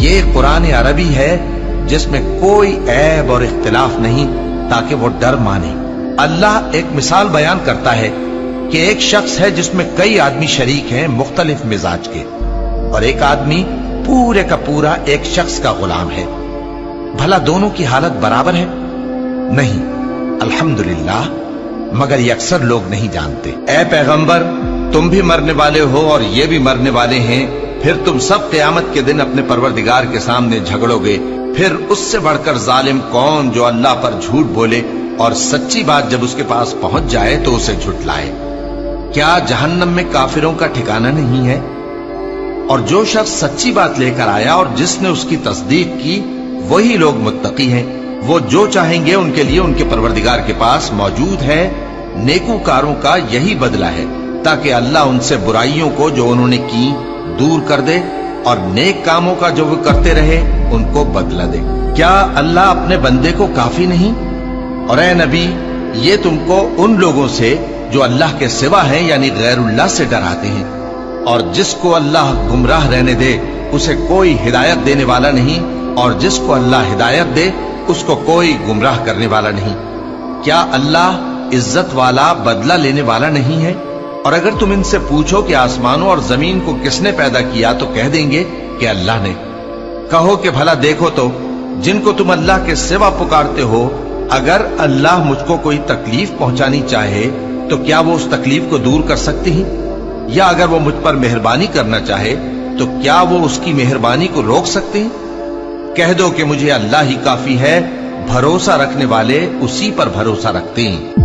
یہ قرآن عربی ہے جس میں کوئی عیب اور اختلاف نہیں، تاکہ وہ ڈر مانے۔ اللہ ایک مثال بیان کرتا ہے کہ ایک شخص ہے جس میں کئی آدمی شریک ہیں مختلف مزاج کے، اور ایک آدمی پورے کا پورا ایک شخص کا غلام ہے۔ بھلا دونوں کی حالت برابر ہے؟ نہیں، الحمدللہ، مگر یہ اکثر لوگ نہیں جانتے۔ اے پیغمبر، تم بھی مرنے والے ہو اور یہ بھی مرنے والے ہیں، پھر تم سب قیامت کے دن اپنے پروردگار کے سامنے جھگڑو گے۔ پھر اس سے بڑھ کر ظالم کون جو اللہ پر جھوٹ بولے اور سچی بات جب اس کے پاس پہنچ جائے تو اسے جھٹلائے۔ کیا جہنم میں کافروں کا ٹھکانہ نہیں ہے؟ اور جو شخص سچی بات لے کر آیا اور جس نے اس کی تصدیق کی، وہی لوگ متقی ہیں۔ وہ جو چاہیں گے ان کے لیے ان کے پروردگار کے پاس موجود ہے۔ نیکوکاروں کا یہی بدلہ ہے، تاکہ اللہ ان سے برائیوں کو جو انہوں نے کی دور کر دے، اور نیک کاموں کا جو وہ کرتے رہے ان کو بدلہ دے۔ کیا اللہ اپنے بندے کو کافی نہیں؟ اور اے نبی، یہ تم کو ان لوگوں سے جو اللہ کے سوا ہیں یعنی غیر اللہ سے ڈراتے ہیں، اور جس کو اللہ گمراہ رہنے دے اسے کوئی ہدایت دینے والا نہیں، اور جس کو اللہ ہدایت دے اس کو کوئی گمراہ کرنے والا نہیں۔ کیا اللہ عزت والا بدلہ لینے والا نہیں ہے؟ اور اگر تم ان سے پوچھو کہ آسمانوں اور زمین کو کس نے پیدا کیا تو کہہ دیں گے کہ اللہ نے۔ کہو کہ بھلا دیکھو تو جن کو تم اللہ کے سوا پکارتے ہو، اگر اللہ مجھ کو کوئی تکلیف پہنچانی چاہے تو کیا وہ اس تکلیف کو دور کر سکتے ہیں؟ یا اگر وہ مجھ پر مہربانی کرنا چاہے تو کیا وہ اس کی مہربانی کو روک سکتے ہیں؟ کہہ دو کہ مجھے اللہ ہی کافی ہے، بھروسہ رکھنے والے اسی پر بھروسہ رکھتے ہیں۔